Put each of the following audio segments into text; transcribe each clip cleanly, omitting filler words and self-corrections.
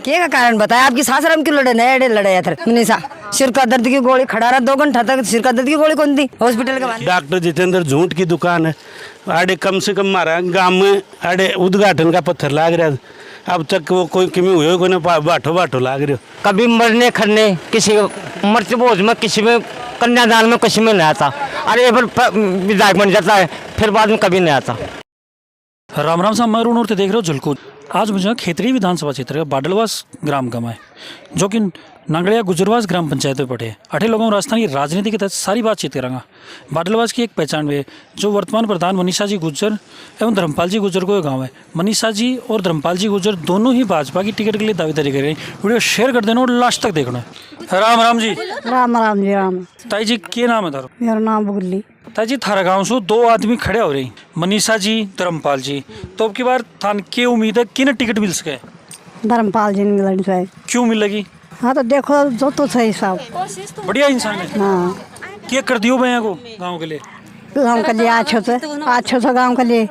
क्या का कारण बताया? आपकी सासरम क्यों लड़े नए लड़े थे मनीषा? सिर का दर्द की गोली खड़ा रहा 2 घंटा तक। सिर का दर्द की गोली कौन दी हॉस्पिटल के बाद? डॉक्टर जितेंद्र झूठ की दुकान है। आड़े कम से कम हमारा गांव में आड़े उद्घाटन का पत्थर लाग रहा है। अब तक वो कोई किमी हुए को बाठो बाठो लाग रहे हो। कभी मरने खरने किसी मर्च बोझ में, किसी में कन्यादान में, किसी में नहीं आता। अरे फिर विधायक बन जाता है, फिर बाद में कभी नहीं आता। राम राम साहब, मैं अरुण और देख रहे हो झलको। आज मुझे खेतरी विधानसभा क्षेत्र का बाडलवास ग्राम गमा है, जो कि नांगड़िया गुजरवास ग्राम पंचायत में पड़े। 8 लोगों राजस्थान की राजनीति के तहत सारी बातचीत करेंगे। बाडलवास की एक पहचान भी है, जो वर्तमान प्रधान मनीषा जी गुज्जर एवं धर्मपाल जी गुज्जर को गांव है। मनीषा जी और धर्मपाल जी गुज्जर दोनों ही भाजपा की टिकट के लिए दावेदारी कर रहे हैं। वीडियो शेयर कर देना और लास्ट तक देखना। राम राम जी। राम राम जी राम। ताई जी क्या नाम है तारो? मेरा नाम बुगली। ताई जी, थारा गाँव से 2 आदमी खड़े हो रहे, मनीषा जी, धर्मपाल जी। तो अब की बार थान की उम्मीद है किन टिकट मिल सके? धर्मपाल जी ने मिलनी चाहिए। क्यों मिलेगी? हाँ तो देखो जो तो सही साहब। बढ़िया इंसान है। हाँ क्या कर दियो भैया को गाँव के लिए? गाँव के लिए अच्छे से गाँव के लिए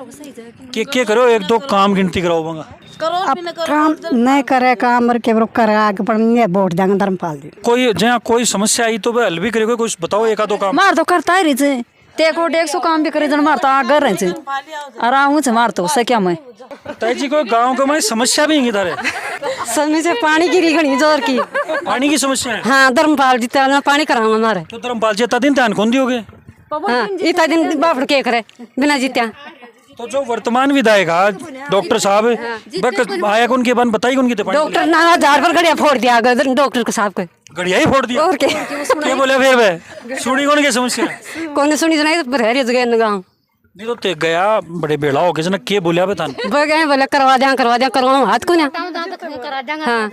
क्या करो? 1-2 काम गिनती कराओ बंगा। अब काम नहीं करे, काम के करे आगे बढ़ने वोट देंगे धर्मपाल जी। कोई जहाँ कोई समस्या आई तो हल भी करेगा, कुछ बताओ 1-2 काम। मार तो करता ही रही तेको 100 काम भी करे जन मारता आगर रहे आराम से मार तो सके क्या मैं। ताई जी, कोई गांव का मैं समस्या भी है इधर? समय से पानी गिरी घनी जोर की पानी की समस्या है। हाँ धर्मपाल जी पानी कराऊंगा हमारे। तो धर्मपाल जी इतना दिन ध्यान कौन दियोगे? हाँ इतना दिन बाप के करे बिना जीत्या। तो जो वर्तमान विधायक डॉक्टर साहब आया कौन के बन बताई कौन की डॉक्टर ना 1000 पर घड़िया फोड़ दिया डॉक्टर को साहब को। गड़िया ही फोड़ दिया? और क्या बोले फिर वे सुनी कौन की समस्या? कौन सुनी सुनाई बहरी जगह गाँव नहीं तो ते गया बड़े बेड़ा हो गया के बोलिया बतान बोले करवा दिया करवाऊँ हाथ को ना। हाँ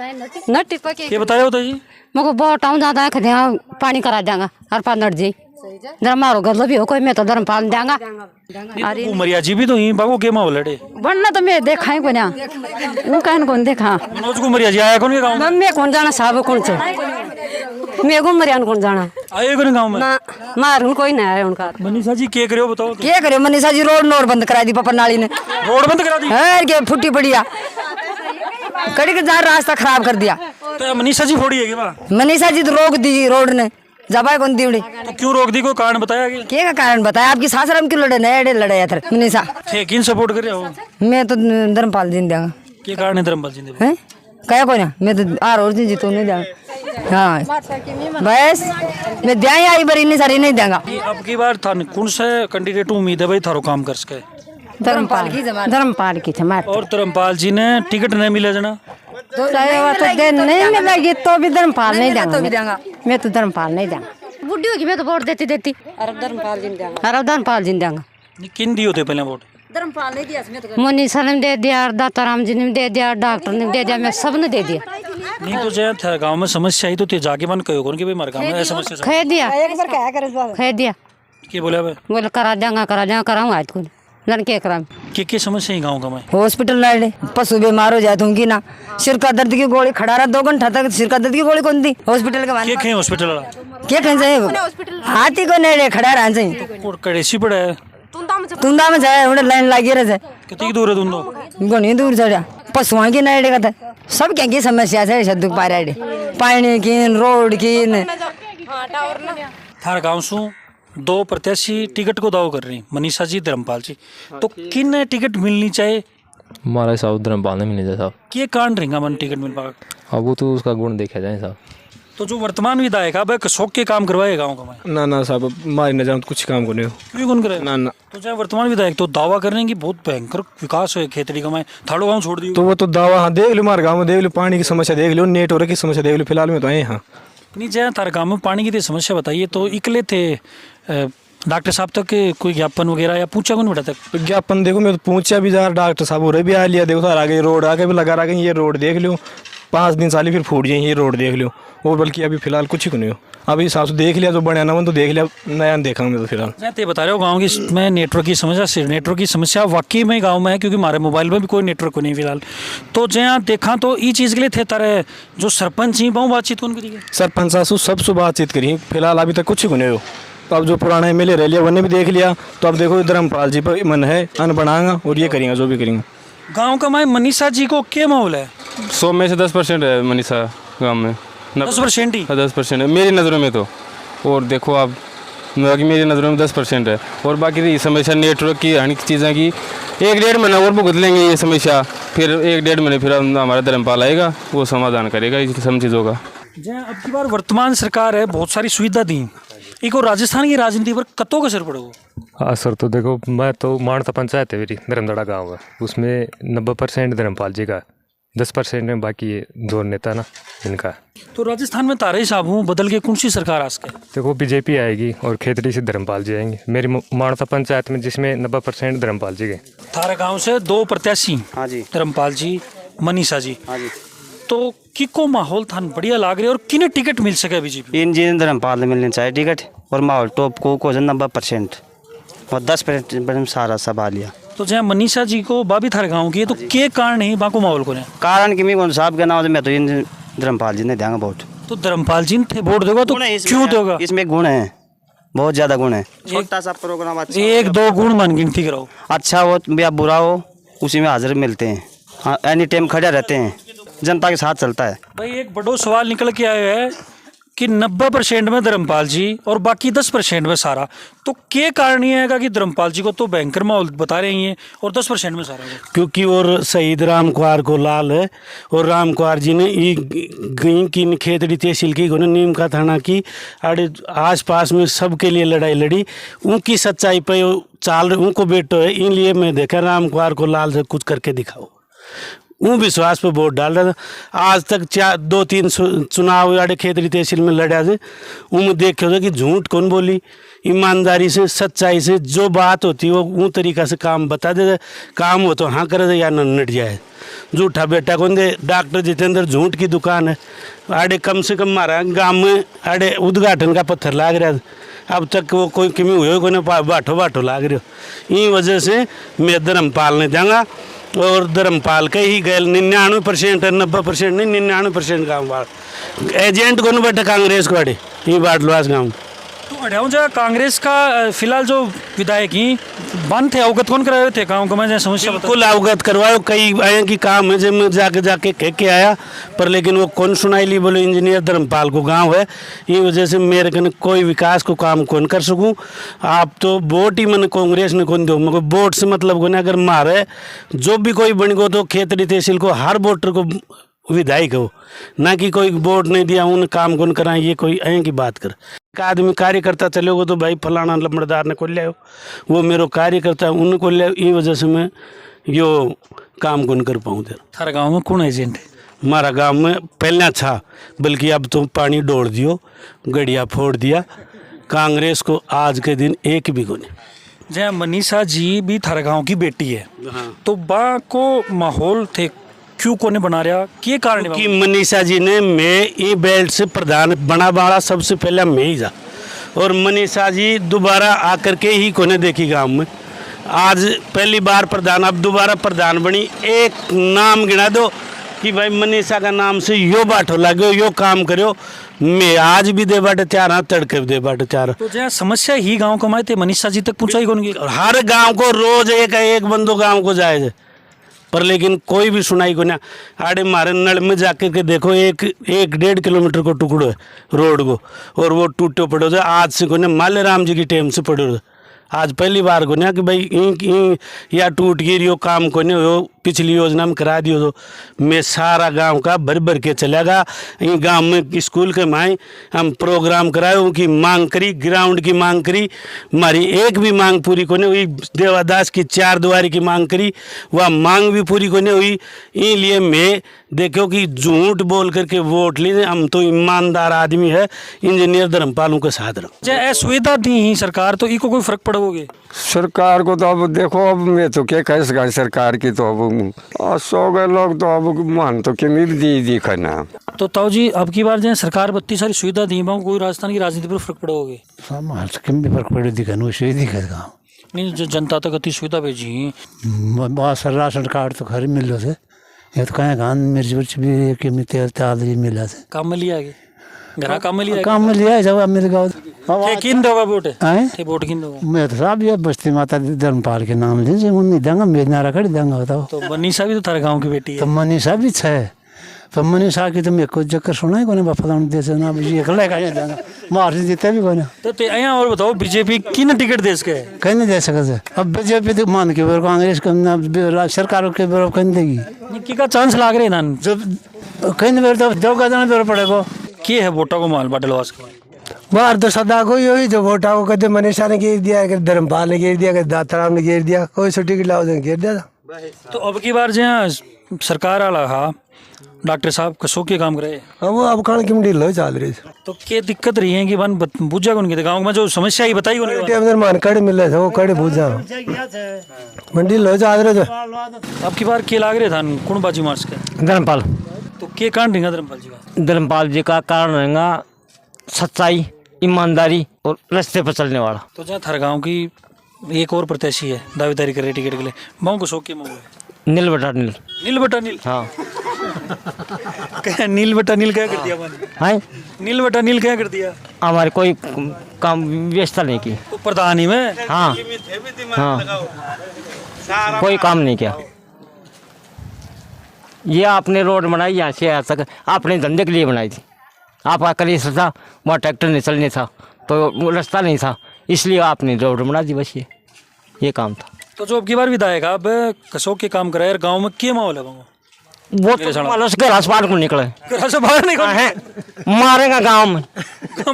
न टिपा के बताया होता जी मको बहुत टाउन ज्यादा खदिया पानी करा देंगा और 5 मिनट जी जरा मारो गल भी हो कोई मैं तो धर्मपाल देंगा। अरे उमरिया जी भी तो यहीं बाबू के माँ लड़े बनना तो मैं देखा ही कोना वो कहन कौन देखा मनोज को उमरिया जी आया कौन के गाँव में? मैं कौन जाना साहब कौन से मैं उमरिया कौन जाना आए कौन गाँव में? मारू कोई नहीं आया उनका। मनीषा जी क्या करो बताओ? क्या करे मनीषा जी? रोड बंद करा दी पपन नाली ने। रोड बंद करा दी है के फुट्टी पड़िया कड़ी के जहाँ रास्ता खराब कर दिया। तो मनीषा जी फोड़ी है क्या? मनीषा जी तो रोक दी रोड ने जबाई कौन दी। तो क्यों रोक दी? कोई कारण बताया कि? क्या का कारण बताया? आपकी सासरम क्यों लड़े नए लड़े थे मनीषा? किन सपोर्ट कर रहे हो? मैं तो धर्मपाल जी देंगा। क्या कारण है धर्मपाल जी ने? क्या कोई ना मैं तो और जीतो नहीं देंगा। हाँ बस मैं दिया आई बार इतनी सारी नहीं देंगा। अब की बार था कौन से कैंडिडेट उम्मीद है भाई थारो काम कर सके? धर्मपाल की थे और धर्मपाल जी ने टिकट नहीं मिले जना तो नहीं मिलेगी तो भी धर्मपाल नहीं देंगा। मैं तो धर्मपाल नहीं देंगा। बुढ़ी होगी मैं तो वोट देती अरब धर्मपाल जी देंगा। किन दिए होते पहले वोट? धर्मपाल नहीं दिया। मनीषा ने दे दिया, दाताराम जी ने दे दिया, डॉक्टर ने दे दिया, मैं सब ने दे दिया। नहीं तो जय था गांव में समस्या आई तो ते जाके मन कहो कौन के भाई मार गांव में समस्या खै दिया क्या बोले? बोले करा देंगा कराऊँ आज को जन के करा क्या समस्या है गाँव का में? हॉस्पिटल लाए पशु बीमार हो जाए तुमकी ना। सिर का दर्द की गोली खड़ा रहा 2 घंटा तक। सिर का दर्द की गोली कौन दी हॉस्पिटल के बाद? क्या हॉस्पिटल वाला क्या कहीं जाए हाथी को नहीं खड़ा रहा चाहिए कड़ेसी पड़ा है तुंदा में जाए उन्हें लाइन लगी रहे कितनी दूर है तुम? घनी दूर चढ़ा पशुओं की नहीं का था सब क्या की समस्या है दुख पा रहे पानी की रोड की। थार गाँव से 2 प्रत्याशी टिकट को दाव कर रही, मनीषा जी, धर्मपाल जी। तो किन टिकट मिलनी चाहिए? हमारा साहब धर्मपाल नहीं मिलने साहब। क्या कारण रहेगा मन टिकट मिल पाएगा? अब वो तो उसका गुण देखा जाए साहब। तो जो वर्तमान विधायक है शौक के काम करवाए गाँव का में? ना साहब हमारी नजर में कुछ काम को नहीं हो। क्यों कौन करे? ना तो चाहे वर्तमान विधायक तो दावा कर रहे हैं कि बहुत भयंकर विकास है खेतड़ी का में, थाड़ो गाँव छोड़ दियो तो वो तो दावा हाँ देख लो, हमारे गाँव में देख लो, पानी की समस्या देख लो, नेटवर्क की समस्या देख लो। फिलहाल में तो आए हाँ नहीं जय थारे गाँव में पानी की समस्या बताइए तो इकले थे डॉक्टर साहब तक कोई ज्ञापन वगैरह या पूछा कौन बेटा तक? विज्ञापन देखो मैं तो पूछा भी जा डॉक्टर साहब हो रहे भी आ लिया देखो सर आगे रोड आगे भी लगा रहा ये रोड देख लो 5 दिन साली फिर फूट जाए ये रोड देख लो। और बल्कि अभी फिलहाल कुछ ही नहीं हो। अभी हिसाब से देख लिया जो बने ना तो देख लिया नया देखा मैं तो फिलहाल। मैं बता रहे हो गाँव की मैं नेटवर्क की समस्या वाकई में गाँव में है क्योंकि हमारे मोबाइल में भी कोई नेटवर्क नहीं फिलहाल। तो जहाँ देखा तो ये चीज़ के लिए थे तारे जो सरपंच ही बहुत बातचीत उनकी सरपंच सासू सबसे बातचीत करी फिलहाल अभी तक कुछ ही नहीं हो। तो अब जो पुराना MLA रह लिया उन्हें भी देख लिया तो अब देखो धर्मपाल जी पर मन है अन बनाएगा और ये करेंगे जो भी करेंगे। गांव का माए मनीषा जी को क्या माहौल है? 100 में से 10% है मनीषा गाँव में। 10% ही? 10% है मेरी नज़रों में तो। और देखो आप, बाकी मेरी नज़रों में 10% है। और बाकी रही समस्या नेटवर्क की, अन्य चीज़ें की, 1-1.5 महीना और भुगत लेंगे ये समस्या, फिर 1-1.5 महीने फिर हमारा धर्मपाल आएगा, वो समाधान करेगा इन सब चीज़ों का। जहाँ अब की बार वर्तमान सरकार है, बहुत सारी सुविधा दी, एक और राजस्थान की राजनीति पर कतों का असर पड़ेगा? हाँ सर, तो देखो मैं तो मानता पंचायत है मेरी धर्मदड़ा गाँव है, उसमें 90% धर्मपाल जी का, 10% में बाकी ये जो नेता ना इनका। तो राजस्थान में तारे साहब हूँ बदल के कौन सी सरकार आ सके? देखो बीजेपी आएगी और खेतड़ी से धर्मपाल जी आएंगे मेरी मानता पंचायत में, जिसमें 90% धर्मपाल जी के। थारा गांव से 2 प्रत्याशी, हाँ जी, धर्मपाल जी, मनीषा जी, हाँ जी। तो किको माहौल था बढ़िया लाग रही है और किन्हें टिकट मिल सके बीजेपी? इन जी धर्मपाल ने मिलने चाहिए टिकट, और माहौल टॉप को 90% और 10% सारा सब आ लिया। तो जहाँ मनीषा जी को बाबी थारे गाँव की है, तो के कारण ही बाको माहौल को नहीं? कारण कि मैं साहब के नाम से मैं तो इन धर्मपाल जी ने देंगे वोट। तो धर्मपाल जी थे वोट देगा तो क्यों देगा? इसमें गुण है, बहुत ज्यादा गुण है। छोटा सा प्रोग्राम अच्छा, 1-2 गुण मन गिनती कराओ। अच्छा हो या बुरा हो, उसी में हाजिर मिलते हैं। हाँ, एनी टाइम खड़े रहते हैं, जनता के साथ चलता है। भाई एक बड़ो सवाल निकल के आया है कि 90% में धर्मपाल जी और बाकी 10% में सारा, तो क्या कारण ये है कि धर्मपाल जी को तो बैंकर माहौल बता रहे हैं और 10% में सारा है? क्योंकि और शहीद राम कुमार को लाल है, और राम कुमार जी ने की खेतड़ी तहसील की नीम का थाना की आड़े आस पास में सबके लिए लड़ाई लड़ी, उनकी सच्चाई पे चाल उनको बेटो है, इसलिए मैं देखा राम कुमार को लाल से कुछ करके दिखाओ, वो विश्वास पे वोट डाल रहा था। आज तक 2-3 चुनाव आड़े खेतरी तहसील में लड़ा थे, उनमें देखे हो कि झूठ कौन बोली, ईमानदारी से सच्चाई से जो बात होती है वो उन तरीका से काम बता दे, काम हो तो हाँ करे या न नट जाए। झूठा बेटा कौन दे? डॉक्टर जितेंद्र झूठ की दुकान है, आड़े कम से कम हमारा गाँव में आड़े उद्घाटन का पत्थर लाग रहा था, अब तक वो कोई कमी हुई कोई बाठो लाग रही हो। इन वजह से मैं धर्मपाल ने जाऊँगा, और धर्मपाल के ही गए 99% 90% नहीं 99% गाँव वाला एजेंट को बैठे कांग्रेस को अड़े ये बाटलवास गाँव। तो अड्याऊँ जगह कांग्रेस का फिलहाल जो विधायक ही बंद थे, अवगत कौन कराए थे गाँव को? मैं समस्या बिल्कुल अवगत करवाओ, कई आए की काम है जब मैं जाके कह के आया, पर लेकिन वो कौन सुनाई ली, बोले इंजीनियर धर्मपाल को गांव है, ये वजह से मेरे कने कोई विकास को काम कौन कर सकूं। आप तो वोट ही मैंने कांग्रेस ने कौन दो, मगर वोट से मतलब को ना, अगर मारे जो भी कोई बन गो तो खेतड़ी तहसील को हर वोटर को विधायक हो, ना कि कोई वोट नहीं दिया उन काम कौन कराए, ये कोई अं की बात कर। एक आदमी कार्यकर्ता चले गो तो भाई फलाना लंबड़दार ने को लिया, वो मेरो कार्यकर्ता उनको लिया, ये वजह से मैं यो काम कौन कर पाऊँ। थारा गाँव में कौन एजेंट है? हमारा गांव में पहले अच्छा, बल्कि अब तो पानी डोड़ दियो, गड़िया फोड़ दिया, कांग्रेस को आज के दिन एक भी को नहीं। जहाँ मनीषा जी भी थारा गाँव की बेटी है, तो बा को माहौल थे क्यों कोने बना रहा, क्या कारण है? कि मनीषा जी ने मैं ई बेल्ट से प्रधान बना बाड़ा सबसे पहले मैं ही जा, और मनीषा जी दोबारा आकर के ही कोने देखी गांव में, आज पहली बार प्रधान, अब दोबारा प्रधान बनी। एक नाम गिना दो कि भाई मनीषा का नाम से यो बाठो लागो, यो काम करो, मैं आज भी दे बाटे तैयार हाँ, तड़के भी दे बाटे तैयार। तो जहाँ समस्या ही गाँव कमाए थे मनीषा जी तक पहुँचाई कौन? हर गाँव को रोज एक बंदो गाँव को जाए, पर लेकिन कोई भी सुनाई को ना। आड़े मारे नल में जाकर के देखो, 1-1.5 किलोमीटर को टुकड़ो है रोड को, और वो टूटे पड़ो जो आज से को ना माले राम जी की टाइम से पड़ो, आज पहली बार को ना कि भाई या टूट गिर यो काम को नहीं हो, पिछली योजना में करा दियो। तो मैं सारा गांव का भर के चलेगा, इन गांव में स्कूल के माए हम प्रोग्राम कराए, उनकी मांग करी, ग्राउंड की मांग करी, हमारी एक भी मांग पूरी को नहीं हुई। देवादास की 4 दुआरी की मांग करी, वह मांग भी पूरी को नहीं हुई। इसलिए मैं देखो कि झूठ बोल करके वोट ली, हम तो ईमानदार आदमी है, इंजीनियर धर्मपालों के साथ रहो। जय सुविधा दी ही सरकार, तो इको कोई फर्क पड़ोगे? सरकार को तो अब देखो, अब मैं तो क्या कह सका सरकार की, तो अब 100 गए लोग तो अब मान तो कि मिल दी खाना। तो ताऊ जी अब की बार जो सरकार 32 सारी सुविधा दी, कोई राजस्थान की राजनीति पर फर्क पड़ोगे? कम भी फर्क पड़े दिखा दिखेगा नहीं, जो जनता तक अति सुविधा भेजी बहुत सारा राशन कार्ड तो घर मिल रहे थे, ये तो कहें गान मिर्च भी तेल मिला थे, काम में लिया आगे घरा काम में लिया काम में लिया जब अब मेरे गाँव किन दोगा वोट हैं? ये वोट किन दोगा मैं तो साहब ये बस्ती माता धर्मपाल के नाम ले जे नहीं देंगे मेरे नारा कर देंगे बताओ। तो मनीषा भी तो थारे गांव की बेटी है। तो मनीषा भी है पर मनीषा की तो मेरे को चक्कर सुना है कोने बापा देश ना ये अकेले का देंगे मार जीते भी कोने। तो यहाँ और बताओ बीजेपी किन टिकट दे सके कहीं नहीं दे सकते अब बीजेपी तो मान के कांग्रेस को सरकारों के बराबर कहीं देगी की का चांस लाग रहे ना जब कहीं नहीं तो दो का देना बेर पड़ेगा की है वोटा को माल बाटलवास का बाहर तो सदा को ही जो वोटा को कहते मनीषा ने घेर दिया, कभी धर्मपाल ने घेर दिया, कभी दाताराम ने घेर दिया, कोई सी टिकट लाओ घेर दिया था। तो अब की बार जहाँ सरकार वाला हा डॉक्टर साहब कसो के काम करे वो अब खान की मंडी लो चल रही तो क्या दिक्कत रही है कि बन बुझा कौन के गाँव में जो समस्या ही बताई मान कड़े मिल रहे थे वो कड़े बुझा मंडी लो चल रहे थे। अब की बार के लाग रहे था कौन बाजी मार्च के धर्मपाल। तो के कारण रहेगा धर्मपाल जी का? धर्मपाल जी का कारण रहेगा सच्चाई, ईमानदारी और रास्ते पर चलने वाला। तो जहाँ थार गाँव की एक और प्रत्याशी है दावेदारी कर रहे टिकट के लिए माओ को शौक के माओ नील बटा नील। नील बटा नील हाँ नील बटा नील क्या कर दिया मैंने? है नील बटा नील क्या कर दिया? हमारे कोई काम व्यवस्था नहीं की। तो प्रधान ही में हाँ हाँ कोई काम नहीं किया। ये आपने रोड बनाई यहाँ से यहाँ तक आपने धंधे के लिए बनाई थी। आपका करीब था वहाँ ट्रैक्टर नहीं चलने था तो रास्ता नहीं था इसलिए आपने रोड बना दी बस ये काम था। तो जो अब की बार विधायक अब कसो के काम कराए गाँव में क्या माहौल है वो तो मानो से घर बाहर को निकले घर से बाहर निकल है मारेगा गाँव में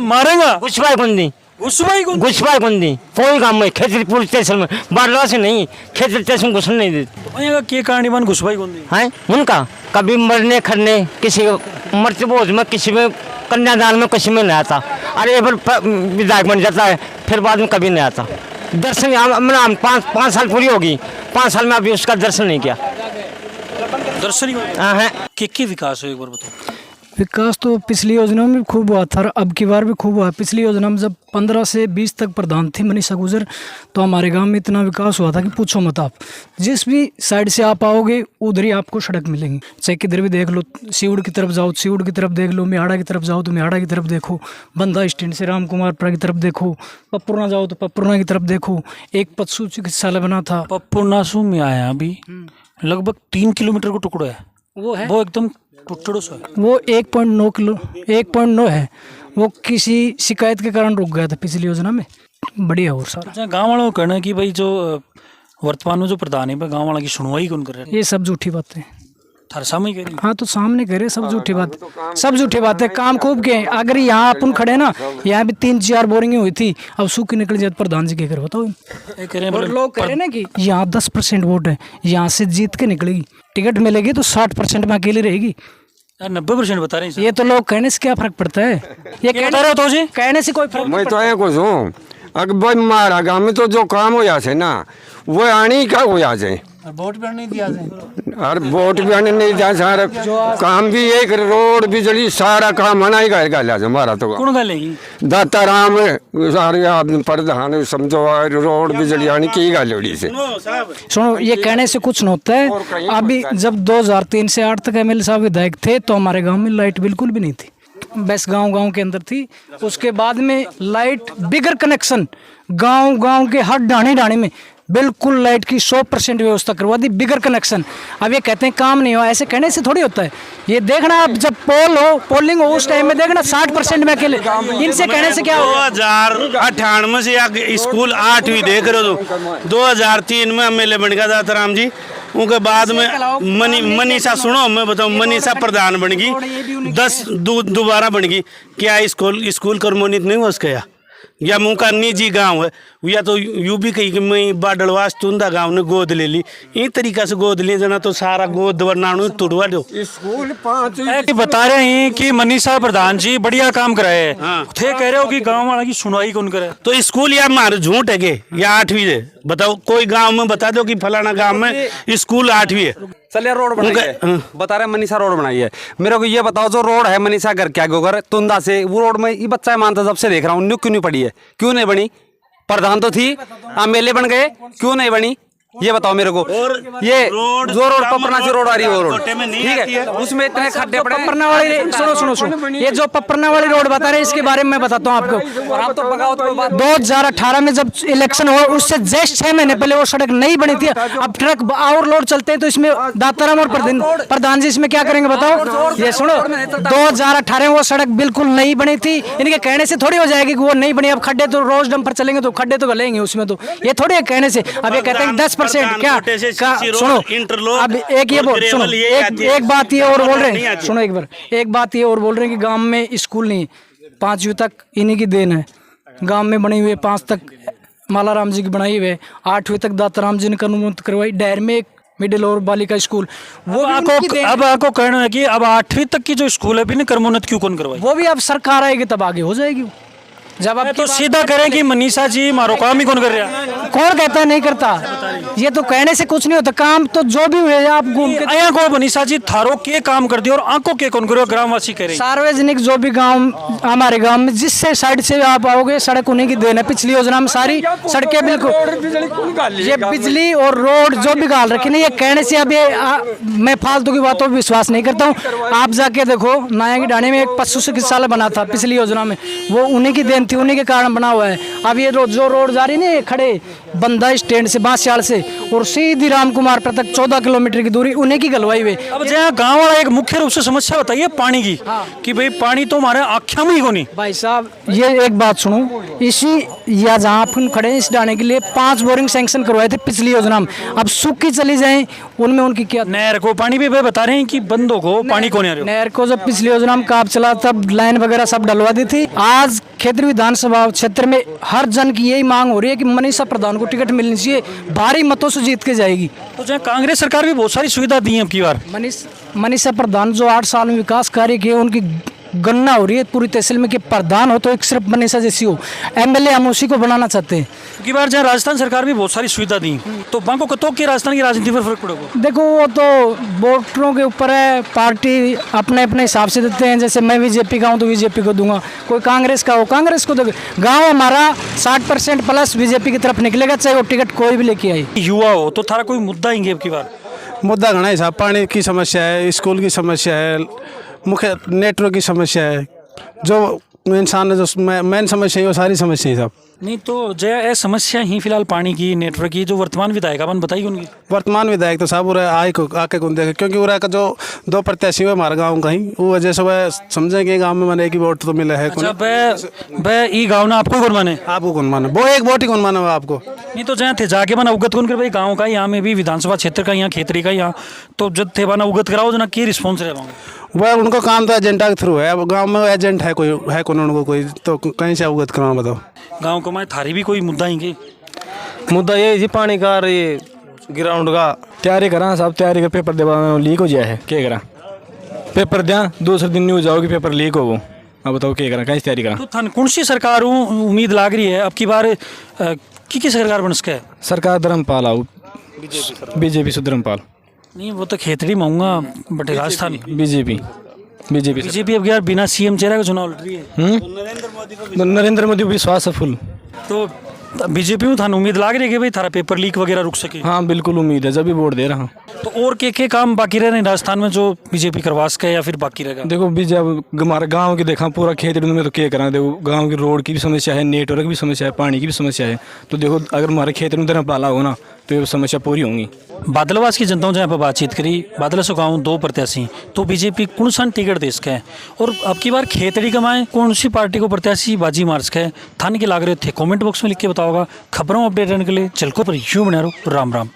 मारेगा घुसपाई कुंदी घुसपाई कुंदी कोई काम में खेती पुलिस स्टेशन में बारला से नहीं खेती स्टेशन घुसने नहीं देते। के कारण घुसपाई कुंदी है उनका कभी मरने खरने किसी मृत्यु भोज में किसी में कन्यादान में किसी में नहीं आता। अरे विधायक बन जाता है फिर बाद में कभी नहीं आता दर्शन। हम 5 साल पूरी होगी 5 साल में अभी उसका दर्शन नहीं किया। दर्शन है कि विकास हो एक बार बताओ। विकास तो पिछली योजनाओं में खूब हुआ था, अब की बार भी खूब हुआ। पिछली योजना में जब 15 से 20 तक प्रधान थी मनीषा गुजर तो हमारे गांव में इतना विकास हुआ था कि पूछो मत आप। जिस भी साइड से आप आओगे उधर ही आपको सड़क मिलेंगी, चाहे किधर भी देख लो। सीवड़ की तरफ जाओ सीवड़ की तरफ देख लो, मिहाड़ा की तरफ जाओ तो मिहाड़ा की तरफ देखो, बंदा स्टैंड से राम कुमारपुरा की तरफ देखो, पप्पुरना जाओ तो पप्पुरना की तरफ देखो। एक पशु चिकित्सालय बना था पप्पुरनासू में आया अभी लगभग 3 किलोमीटर का टुकड़ा है वो एकदम टुकड़ों से वो 1.9 है। वो किसी शिकायत के कारण रुक गया था पिछली योजना में। बढ़िया और सारा गाँव वालों को कहना है कि भाई जो वर्तमान में जो प्रधान है गाँव वालों की सुनवाई कौन कर रहे हैं? ये सब झूठी बातें थारे सामने कह रही। हाँ तो सामने कह रहे सब झूठी बात, सब झूठी बात है। काम खूब के अगर यहाँ अपन खड़े ना यहाँ भी 3-4 बोरिंग हुई थी, अब सूखी निकल जाए प्रधान जी क्या कर बताओ। और लोग कह रहे ना कि यहाँ 10% वोट है, यहाँ से जीत के निकलेगी, टिकट मिलेगी तो 60% में अकेली रहेगी। 90% बता रहे हैं। ये तो लोग कहने से क्या फर्क पड़ता है? ये कहने रहे हो तो जी कहने से कोई फर्क मैं तो ये कुछ हूँ अकबर मारा गाँव में तो जो काम हो जाए ना वो आनी का हो जाए वोट भी नहीं दिया और वोट भी आने नहीं दिया सारा काम भी एक रोड बिजली सारा काम आना ही गया हमारा तो कौन गलेगी दाता राम सारे आप प्रधान समझो रोड बिजली आने की गल से। सुनो ये कहने से कुछ नहीं होता है। अभी जब 2003 से 8 तक एमएलए साहब विधायक थे तो हमारे गाँव में लाइट बिल्कुल भी नहीं थी, बस गांव के अंदर थी। उसके बाद में लाइट बिगर कनेक्शन गांव के हर डाणे में बिल्कुल लाइट की 100% व्यवस्था करवा दी बिगर कनेक्शन। अब ये कहते हैं काम नहीं हो, ऐसे कहने से थोड़ी होता है। ये देखना आप जब पोलिंग हो उस टाइम में देखना 60% में अकेले, इनसे कहने से क्या होगा। 2098 से स्कूल 8वीं देख रहे हो 2003 में एमएलए बन गया दाता राम जी। उनके बाद में मनीषा सुनो मैं बताऊं मनीषा प्रधान बन गई 10 दोबारा बन गई। क्या स्कूल कर्मोन्वित नहीं हुआ उसका या मुँह का निजी गांव है या तो यू भी कही कि मैं बाडलवास तुंदा गांव ने गोद ले ली। इन तरीका से गोद ले जाना तो सारा गोद वरनाणु तुड़वा दो। स्कूल 5 बता रहे हैं कि मनीषा प्रधान जी बढ़िया काम कराए थे कह रहे हो कि गांव वाला की सुनवाई कौन करे। तो स्कूल या मारे झूठ है के या 8वीं है बताओ कोई गांव में बता दो कि फलाना गांव में स्कूल 8वीं है। चल यार रोड बनाई है बता रहे मनीषा रोड बनाई है। मेरे को ये बताओ जो रोड है मनीषा घर क्या गोगर तुंदा से वो रोड में ये बच्चा मानता जब से देख रहा हूँ क्यों नहीं पड़ी है, क्यों नहीं बनी? प्रधान तो थी एमएलए बन गए क्यों नहीं बनी? ये बताओ मेरे को। और ये जो रोड पपरना से रोड आ रही है वो रोड ठीक है, उसमें इतने खड्डे पड़े। पपरना वाली सुनो ये जो पपरना वाली रोड बता रहे हैं इसके बारे में मैं बताता हूँ आपको। 2018 में जब इलेक्शन हुआ उससे जस्ट 6 महीने पहले वो सड़क नहीं बनी थी। अब ट्रक और लोड चलते हैं तो इसमें दाताराम और प्रधान जी इसमें क्या करेंगे बताओ। ये सुनो 2018 में वो सड़क बिल्कुल नहीं बनी थी, इनके कहने से थोड़ी हो जाएगी कि वो नहीं बनी। अब खड्डे तो रोज डंपर चलेंगे तो खड्डे तो गलेंगे उसमें, तो ये थोड़ी कहने से। अब ये कहते हैं 10% क्या सुनो, अब एक ये बोल सुनो, एक बात ये और बोल रहे हैं, सुनो एक बात ये और बोल रहे हैं कि गांव में स्कूल नहीं, 5वीं तक इन्हीं की देन है। गांव में बने हुए 5 तक मालाराम जी की बनाई हुए, 8वीं तक दाताराम जी ने अनुमोदित करवाई। डैर में एक मिडिल और बालिका स्कूल वो आपको कहना है कि अब 8वीं तक की जो स्कूल है भी क्रमोन्नत क्यों कौन करवाई? वो भी अब सरकार आएगी तब आगे हो जाएगी। जब आप तो सीधा करें कि मनीषा जी मारो काम ही कौन कर रहा है? कौन कहता है नहीं करता? ये तो कहने से कुछ नहीं होता, काम तो जो भी हुए आप घूम के आया को मनीषा जी थारो के काम कर दियो और आंखों के कौन करो ग्रामवासी कह रहे हैं। सार्वजनिक जो भी गांव हमारे गांव में जिससे साइड से आप आओगे सड़क उन्हीं की देन है। पिछली योजना में सारी सड़कें बिल्कुल ये बिजली और रोड जो भी गाल रखी नहीं, ये कहने से अब ये मैं फालतू की बातों पर विश्वास नहीं करता हूँ। आप जाके देखो नाया की डाणी में एक पशु चिकित्सालय बना था पिछली योजना में, वो उन्हीं की देन थी, उन्हीं के कारण बना हुआ है। अब ये जो रोड जा रही है खड़े बंदा स्टैंड से बांसियाल से और सीधी राम कुमार पर तक 14 किलोमीटर की दूरी उन्हीं की गलवाई हुई। अब जहाँ गांव वाला एक मुख्य रूप से समस्या बताइए पानी की, कि भाई पानी तो हमारे आख्या में ही कोनी। भाई साहब ये एक बात सुनो, इसी या जहाँ अपन खड़े हैं इस डाने के लिए 5 बोरिंग सैंक्शन करवाए थे पिछली योजना में, अब सूखी चली जाए उनमें उनकी क्या। नहर को पानी भी बता रहे हैं कि बंदों को पानी को नहीं आ रहा। नहर को जब पिछली योजना में काम चला तब लाइन वगैरह सब डलवा दी थी। आज खेतरी विधानसभा क्षेत्र में हर जन की यही मांग हो रही है कि मनीषा प्रधान को टिकट मिलनी चाहिए, भारी मतों से जीत के जाएगी। तो जहाँ कांग्रेस सरकार भी बहुत सारी सुविधा दी है अब की बार। मनीषा प्रधान जो 8 साल में विकास कार्य किए उनकी गणना हो रही है पूरी तहसील में कि प्रधान हो तो एक सिर्फ मनीषा जैसी हो, एमएलए हम उसी को बनाना चाहते हैं। की बार जहाँ राजस्थान सरकार भी बहुत सारी सुविधा दी, तो बांको कतो की राजस्थान की राजनीति पर फर्क पड़ेगा। देखो वो तो वोटरों के ऊपर है, पार्टी अपने अपने हिसाब से देते हैं। जैसे मैं बीजेपी का हूँ तो बीजेपी को दूंगा, कोई कांग्रेस का हो कांग्रेस को देगा। गाँव हमारा 60% प्लस बीजेपी की तरफ निकलेगा, चाहे वो टिकट कोई भी लेके आए। युवा हो तो थारा कोई मुद्दा ही अब की बार? मुद्दा घना हिसाब, पानी की समस्या है, स्कूल की समस्या है, मुख्य नेटवर्क की समस्या है, जो इंसान ने जो मेन समस्या है वो सारी समस्या है साहब। नहीं तो जय समस्या ही फिलहाल पानी की नेटवर्क की, जो वर्तमान विधायक अपन बताइए उनकी। वर्तमान विधायक तो साहब उरा आके कौन देखे, क्योंकि उरा का जो 2 प्रत्याशी हुए हमारे गाँव कहीं वो वजह से वह समझेंगे गाँव में मैंने एक ही वोट तो मिला है। गाँव ना आपको कौन माने? आपको कौन माने? वो एक वोट ही कौन माना हुआ आपको? नहीं तो जहाँ थे जाके बना उगत कौन कर भाई गाँव का, यहाँ में भी विधानसभा क्षेत्र का, यहाँ खेतरी का, यहाँ तो जब थे बना उगत कराओ जना की रिस्पॉन्स रहे। वह उनको काम तो एजेंटा के थ्रू है, अब गांव में एजेंट है कोई है कौन उनको कोई, तो कहीं से अवगत कराना बताओ। गांव को मैं थारी भी कोई मुद्दा ही मुद्दा ये जी पानी का, ये ग्राउंड का तैयारी करा साहब, तैयारी का पेपर देवा लीक हो जाए है, क्या करा पेपर दिया दूसरे दिन न्यूज आओ कि पेपर लीक हो, वो अब बताओ क्या करा, कहीं तैयारी करा। तो थान कौन सी सरकार उम्मीद लाग रही है अब की बार की सरकार बन सके? सरकार धर्मपाल आओ, बीजेपी से धर्मपाल नहीं, वो तो खेतड़ी मांगूंगा बट राजस्थान बीजेपी अब यार बिना सीएम चेहरा का चुनाव लड़ रही है। नरेंद्र मोदी विश्वास है फुल। तो बीजेपी में थान उम्मीद लाग रही है कि भाई थारा पेपर लीक वगैरह रुक सके? हाँ बिल्कुल उम्मीद है, जब भी वोट दे रहा हूँ। तो और के काम बाकी रह रहे हैं राजस्थान में जो बीजेपी करवा सके या फिर बाकी रहेगा? देखो बीजेपी हमारे गांव की देखा पूरा खेत में तो क्या करा, देखो गांव की रोड की भी समस्या है, नेटवर्क भी समस्या है, पानी की भी समस्या है। तो देखो अगर हमारे खेत में तरह पाला हो ना तो ये समस्या पूरी होंगी। बादलवास की जनताओं जहाँ पर बातचीत करी, बादल से गाँव 2 प्रत्याशी, तो बीजेपी कौन सा टिकट दे सके और अब की बार खेतड़ी कमाए कौन सी पार्टी को प्रत्याशी बाजी मार सके, थाने के लाग रहे थे कमेंट बॉक्स में लिख के बताओगा। खबरों अपडेट रहने के लिए चलको पर यूं बना रहो। राम राम।